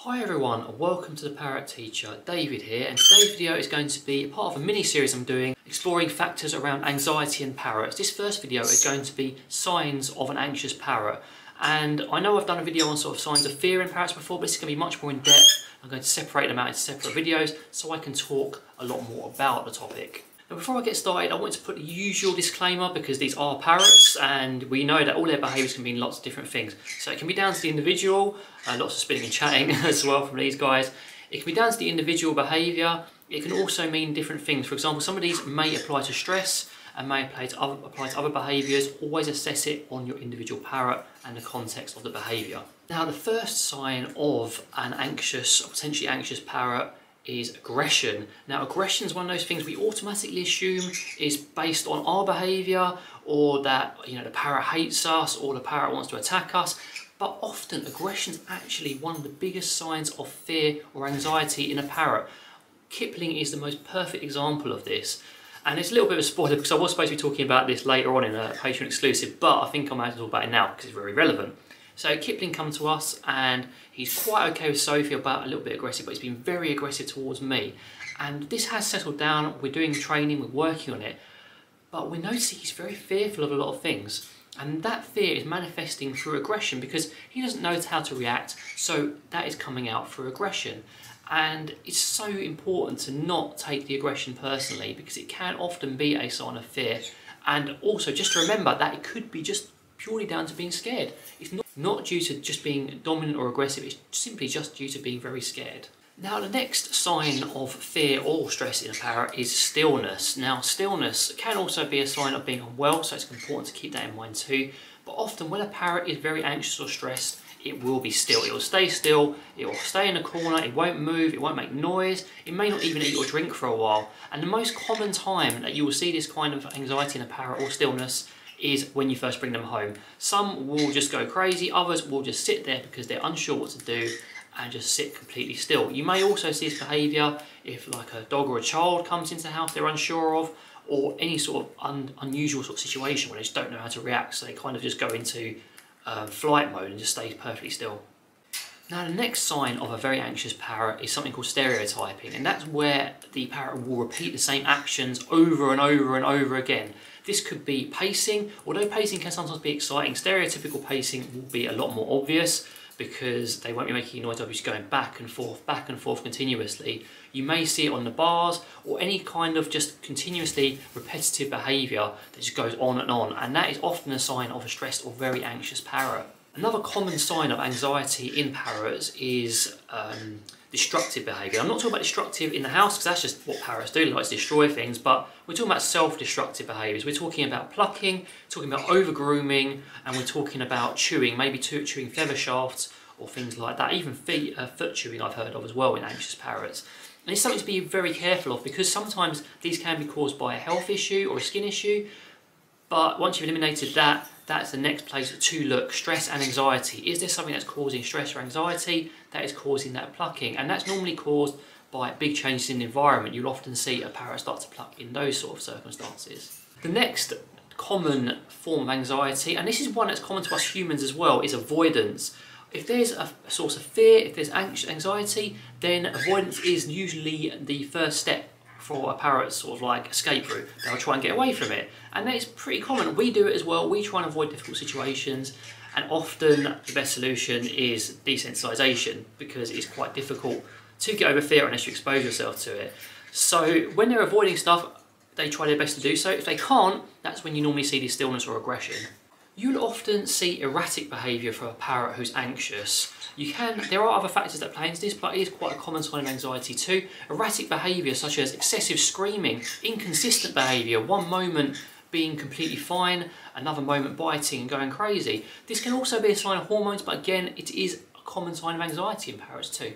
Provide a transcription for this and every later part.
Hi everyone, and welcome to the Parrot Teacher. David here, and today's video is going to be part of a mini-series I'm doing exploring factors around anxiety in parrots. This first video is going to be signs of an anxious parrot, and I know I've done a video on sort of signs of fear in parrots before, but this is going to be much more in depth. I'm going to separate them out into separate videos so I can talk a lot more about the topic. Now before I get started, I want to put the usual disclaimer because these are parrots and we know that all their behaviours can mean lots of different things. So it can be down to the individual, lots of spinning and chatting as well from these guys. It can be down to the individual behaviour. It can also mean different things. For example, some of these may apply to stress and may apply to other behaviours. Always assess it on your individual parrot and the context of the behaviour. Now the first sign of an anxious or potentially anxious parrot is aggression. Now aggression is one of those things we automatically assume is based on our behaviour, or that the parrot hates us or the parrot wants to attack us. But often aggression is actually one of the biggest signs of fear or anxiety in a parrot. Kipling is the most perfect example of this. And it's a little bit of a spoiler because I was supposed to be talking about this later on in a Patreon exclusive, but I think I might as well talk about it now because it's very relevant. So Kipling come to us and he's quite okay with Sophie, about a little bit aggressive, but he's been very aggressive towards me. And this has settled down, we're doing training, we're working on it, but we notice he's very fearful of a lot of things. And that fear is manifesting through aggression because he doesn't know how to react, so that is coming out through aggression. And it's so important to not take the aggression personally because it can often be a sign of fear. And also just to remember that it could be just purely down to being scared. It's not due to just being dominant or aggressive, it's simply just due to being very scared. Now the next sign of fear or stress in a parrot is stillness. Now stillness can also be a sign of being unwell, so it's important to keep that in mind too. But often when a parrot is very anxious or stressed, it will be still. It will stay still, it will stay in a corner, it won't move, it won't make noise, it may not even eat or drink for a while. And the most common time that you will see this kind of anxiety in a parrot or stillness is when you first bring them home. Some will just go crazy, others will just sit there because they're unsure what to do and just sit completely still. You may also see this behaviour if like a dog or a child comes into the house they're unsure of, or any sort of unusual sort of situation where they just don't know how to react, so they kind of just go into flight mode and just stay perfectly still. Now the next sign of a very anxious parrot is something called stereotyping, and that's where the parrot will repeat the same actions over and over and over again. This could be pacing. Although pacing can sometimes be exciting, stereotypical pacing will be a lot more obvious because they won't be making noise of just going back and forth continuously. You may see it on the bars or any kind of just continuously repetitive behaviour that just goes on, and that is often a sign of a stressed or very anxious parrot. Another common sign of anxiety in parrots is destructive behaviour. I'm not talking about destructive in the house because that's just what parrots do, they like to destroy things, but we're talking about self-destructive behaviours. We're talking about plucking, talking about over-grooming, and we're talking about chewing, maybe chewing feather shafts or things like that. Even foot chewing I've heard of as well in anxious parrots. And it's something to be very careful of because sometimes these can be caused by a health issue or a skin issue, but once you've eliminated that, that's the next place to look. Stress and anxiety. Is there something that's causing stress or anxiety that is causing that plucking? And that's normally caused by big changes in the environment. You'll often see a parrot start to pluck in those sort of circumstances. The next common form of anxiety, and this is one that's common to us humans as well, is avoidance. If there's a source of fear, if there's anxiety, then avoidance is usually the first step for a parrot's sort of like escape route. They'll try and get away from it. And that is pretty common. We do it as well. We try and avoid difficult situations. And often the best solution is desensitization because it's quite difficult to get over fear unless you expose yourself to it. So when they're avoiding stuff, they try their best to do so. If they can't, that's when you normally see the stillness or aggression. You'll often see erratic behaviour for a parrot who's anxious. There are other factors that play into this, but it is quite a common sign of anxiety too. Erratic behaviour such as excessive screaming, inconsistent behaviour, one moment being completely fine, another moment biting and going crazy. This can also be a sign of hormones, but again, it is a common sign of anxiety in parrots too.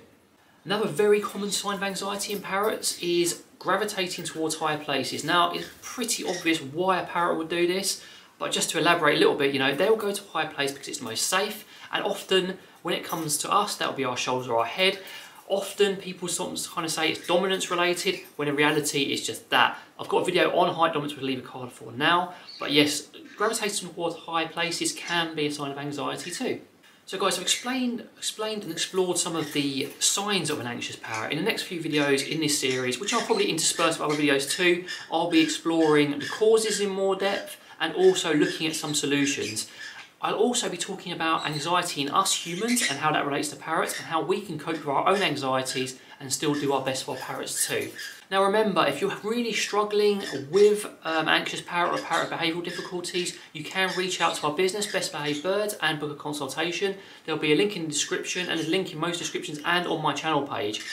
Another very common sign of anxiety in parrots is gravitating towards higher places. Now, it's pretty obvious why a parrot would do this, but just to elaborate a little bit, they'll go to a high place because it's the most safe, and often when it comes to us, that'll be our shoulders or our head. Often people sometimes kind of say it's dominance related, when in reality it's just that. I've got a video on height dominance, we'll leave a card for now, but yes, gravitating towards high places can be a sign of anxiety too. So guys, I've explained and explored some of the signs of an anxious parrot. In the next few videos in this series, which I'll probably intersperse with other videos too, I'll be exploring the causes in more depth and also looking at some solutions. I'll also be talking about anxiety in us humans and how that relates to parrots and how we can cope with our own anxieties and still do our best for parrots too. Now remember, if you're really struggling with anxious parrot or parrot behavioural difficulties, you can reach out to our business, Best Behaved Birds, and book a consultation. There'll be a link in the description and a link in most descriptions and on my channel page.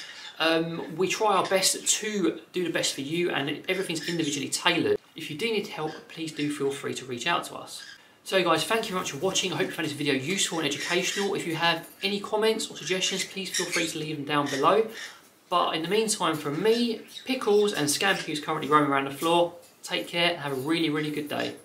We try our best to do the best for you, and everything's individually tailored. If you do need help, please do feel free to reach out to us. So guys, thank you very much for watching. I hope you found this video useful and educational. If you have any comments or suggestions, please feel free to leave them down below. But in the meantime, from me, Pickles and Scampy, who's currently roaming around the floor, take care and have a really, really good day.